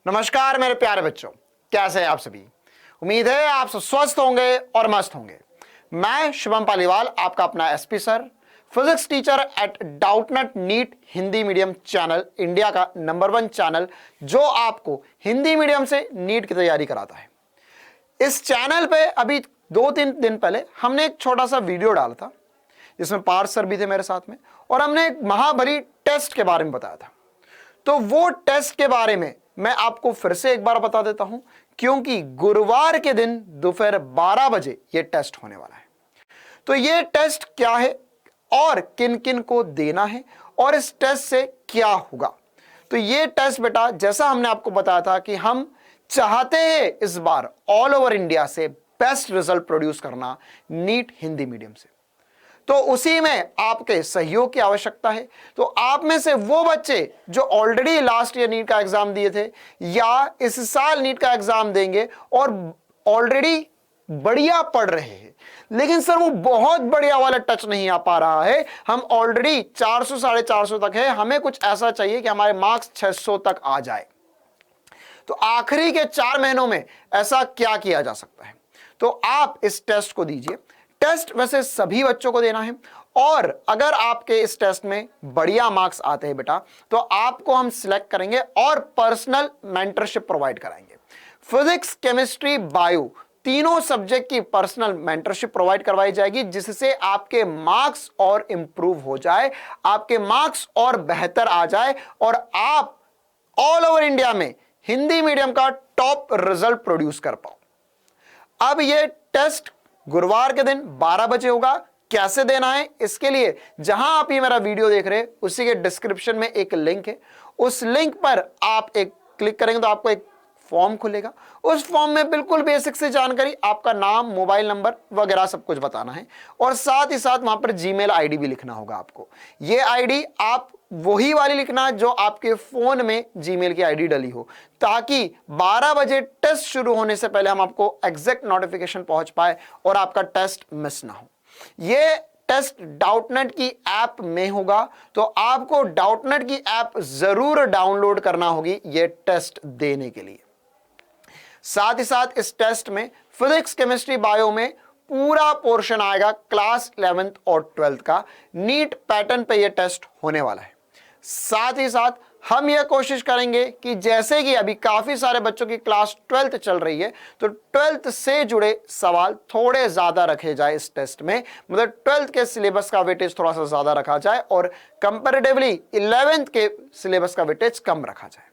नमस्कार मेरे प्यारे बच्चों, कैसे हैं आप सभी। उम्मीद है आप सब स्वस्थ होंगे और मस्त होंगे। मैं शुभम पालीवाल, आपका अपना SP sir, physics teacher at Doubtnut NEET Hindi medium channel, India का नंबर 1 चैनल जो आपको हिंदी मीडियम से नीट की तैयारी कराता है। इस चैनल पे अभी 2-3 दिन पहले हमने एक छोटा सा वीडियो डाला था जिसमें पार्थ सर भी थे मेरे साथ में, और हमने एक महाबली टेस्ट के बारे में बताया था। तो वो टेस्ट के बारे में मैं आपको फिर से एक बार बता देता हूं, क्योंकि गुरुवार के दिन दोपहर 12 बजे ये टेस्ट होने वाला है। तो ये टेस्ट क्या है और किन किन को देना है और इस टेस्ट से क्या होगा। तो ये टेस्ट बेटा, जैसा हमने आपको बताया था कि हम चाहते हैं इस बार ऑल ओवर इंडिया से बेस्ट रिजल्ट प्रोड्यूस करना नीट हिंदी मीडियम से, तो उसी में आपके सहयोग की आवश्यकता है। तो आप में से वो बच्चे जो ऑलरेडी लास्ट ईयर नीट का एग्जाम दिए थे या इस साल नीट का एग्जाम देंगे और ऑलरेडी बढ़िया पढ़ रहे हैं, लेकिन सर वो बहुत बढ़िया वाला टच नहीं आ पा रहा है, हम ऑलरेडी 400 450 तक है, हमें कुछ ऐसा चाहिए कि हमारे मार्क्स 600 तक आ जाए। तो आखिरी के 4 महीनों में ऐसा क्या किया जा सकता है। तो आप इस टेस्ट को दीजिए। टेस्ट वैसे सभी बच्चों को देना है, और अगर आपके इस टेस्ट में बढ़िया मार्क्स आते हैं बेटा, तो आपको हम सिलेक्ट करेंगे और पर्सनल मेंटरशिप प्रोवाइड कराएंगे। फिजिक्स, केमिस्ट्री, बायो तीनों सब्जेक्ट की पर्सनल मेंटरशिप प्रोवाइड करवाई जाएगी, जिससे आपके मार्क्स और इंप्रूव हो जाए, आपके मार्क्स और बेहतर आ जाए और आप ऑल ओवर इंडिया में हिंदी मीडियम का टॉप रिजल्ट प्रोड्यूस कर पाओ। अब यह टेस्ट गुरुवार के दिन 12 बजे होगा। कैसे देना है, इसके लिए जहां आप ये मेरा वीडियो देख रहे हैं उसी के डिस्क्रिप्शन में एक लिंक है, उस लिंक पर आप एक क्लिक करेंगे तो आपको एक फॉर्म खुलेगा। उस फॉर्म में बिल्कुल बेसिक से जानकारी, आपका नाम, मोबाइल नंबर वगैरह सब कुछ बताना है, और साथ ही साथ वहां पर जीमेल आईडी भी लिखना होगा आपको। ये आईडी आप वही वाली लिखना जो आपके फोन में जीमेल की आईडी डली हो, ताकि 12 बजे टेस्ट शुरू होने से पहले हम आपको एग्जैक्ट नोटिफिकेशन पहुंच पाए और आपका टेस्ट मिस ना हो। ये टेस्ट डाउटनेट की ऐप में होगा, तो आपको डाउटनेट की ऐप जरूर डाउनलोड करना होगी ये टेस्ट देने के लिए। साथ ही साथ इस टेस्ट में फिजिक्स, केमिस्ट्री, बायो में पूरा पोर्शन आएगा क्लास 11th और 12th का। नीट पैटर्न पे ये टेस्ट होने वाला है। साथ ही साथ हम यह कोशिश करेंगे कि जैसे कि अभी काफी सारे बच्चों की क्लास 12th चल रही है, तो 12th से जुड़े सवाल थोड़े ज्यादा रखे जाए इस टेस्ट में, मतलब 12th के सिलेबस का वेटेज थोड़ा सा ज्यादा रखा जाए और कंपैरेटिवली 11th के सिलेबस का वेटेज कम रखा जाए।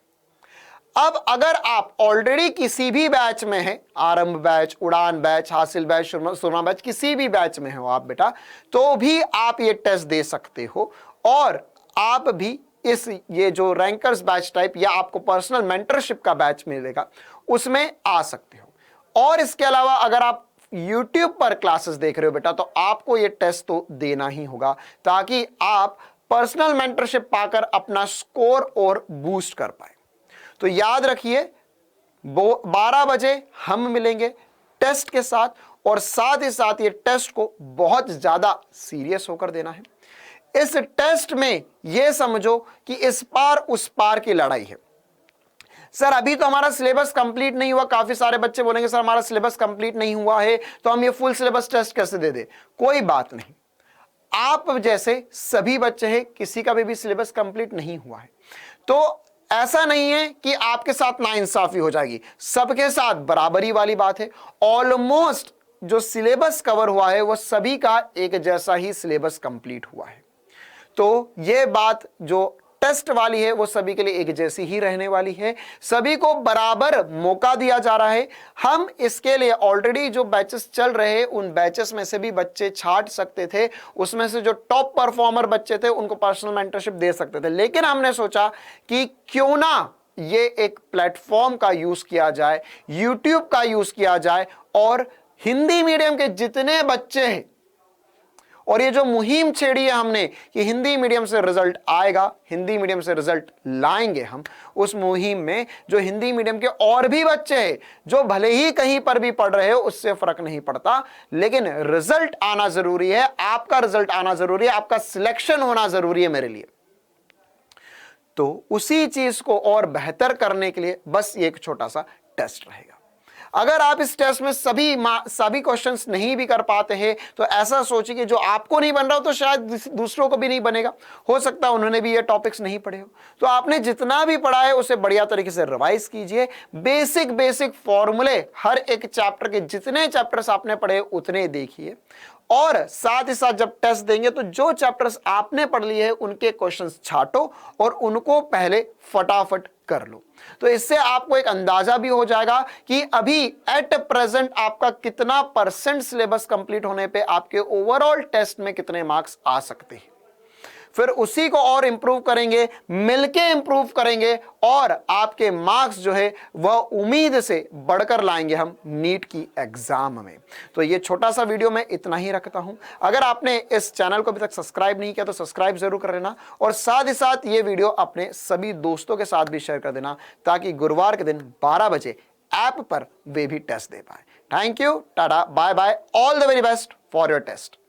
अब अगर आप ऑलरेडी किसी भी बैच में हैं, आरंभ बैच, उड़ान बैच, हासिल बैच, सुरमा बैच, किसी भी बैच में हो आप बेटा, तो भी आप ये टेस्ट दे सकते हो, और आप भी इस ये जो रैंकर्स बैच टाइप या आपको पर्सनल मेंटरशिप का बैच मिलेगा उसमें आ सकते हो। और इसके अलावा अगर आप YouTube पर क्लासेस देख रहे हो बेटा, तो आपको ये टेस्ट तो देना ही होगा, ताकि आप पर्सनल मेंटरशिप पाकर अपना स्कोर और बूस्ट कर पाए। तो याद रखिए 12 बजे हम मिलेंगे टेस्ट के साथ, और साथ ही साथ ये टेस्ट को बहुत ज्यादा सीरियस होकर देना है। इस टेस्ट में यह समझो कि इस पार उस पार की लड़ाई है। सर अभी तो हमारा सिलेबस कंप्लीट नहीं हुआ, काफी सारे बच्चे बोलेंगे सर हमारा सिलेबस कंप्लीट नहीं हुआ है तो हम ये फुल सिलेबस टेस्ट कैसे दे दे। कोई बात नहीं, आप जैसे सभी बच्चे हैं, किसी का भी सिलेबस कंप्लीट नहीं हुआ है, तो ऐसा नहीं है कि आपके साथ नाइंसाफी हो जाएगी, सबके साथ बराबरी वाली बात है। ऑलमोस्ट जो सिलेबस कवर हुआ है वो सभी का एक जैसा ही सिलेबस कंप्लीट हुआ है, तो ये बात जो टेस्ट वाली है वो सभी के लिए एक जैसी ही रहने वाली है, सभी को बराबर मौका दिया जा रहा है। हम इसके लिए ऑलरेडी जो बैचेस चल रहे हैं उन बैचेस में से भी बच्चे छांट सकते थे, उसमें से जो टॉप परफॉर्मर बच्चे थे उनको पर्सनल मेंटरशिप दे सकते थे, लेकिन हमने सोचा कि क्यों ना ये एक प्लेटफॉर्म का यूज किया जाए, यूट्यूब का यूज किया जाए, और हिंदी मीडियम के जितने बच्चे हैं, और ये जो मुहिम छेड़ी है हमने कि हिंदी मीडियम से रिजल्ट आएगा, हिंदी मीडियम से रिजल्ट लाएंगे हम, उस मुहिम में जो हिंदी मीडियम के और भी बच्चे हैं जो भले ही कहीं पर भी पढ़ रहे हो उससे फर्क नहीं पड़ता, लेकिन रिजल्ट आना जरूरी है, आपका रिजल्ट आना जरूरी है, आपका सिलेक्शन होना जरूरी है मेरे लिए। तो उसी चीज को और बेहतर करने के लिए बस ये एक छोटा सा टेस्ट रहेगा। अगर आप इस टेस्ट में सभी क्वेश्चंस नहीं भी कर पाते हैं तो ऐसा सोचिए कि जो आपको नहीं बन रहा हो तो शायद दूसरों को भी नहीं बनेगा, हो सकता है उन्होंने भी ये टॉपिक्स नहीं पढ़े हो। तो आपने जितना भी पढ़ा है उसे बढ़िया तरीके से रिवाइज कीजिए, बेसिक फॉर्मूले हर एक चैप्टर के जितने चैप्टर्स आपने पढ़े उतने देखिए, और साथ ही साथ जब टेस्ट देंगे तो जो चैप्टर्स आपने पढ़ लिए हैं उनके क्वेश्चंस छांटो और उनको पहले फटाफट कर लो। तो इससे आपको एक अंदाजा भी हो जाएगा कि अभी एट प्रेजेंट आपका कितना % सिलेबस कंप्लीट होने पे आपके ओवरऑल टेस्ट में कितने मार्क्स आ सकते हैं। फिर उसी को और इंप्रूव करेंगे, मिलके इंप्रूव करेंगे और आपके मार्क्स जो है वह उम्मीद से बढ़कर लाएंगे हम नीट की एग्जाम में। तो ये छोटा सा वीडियो मैं इतना ही रखता हूं। अगर आपने इस चैनल को अभी तक सब्सक्राइब नहीं किया तो सब्सक्राइब जरूर कर लेना, और साथ ही साथ ये वीडियो अपने सभी दोस्तों के साथ भी शेयर कर देना ताकि गुरुवार के दिन 12 बजे ऐप पर वे भी टेस्ट दे पाए। Thank you, tata, bye bye, all the very best for your test.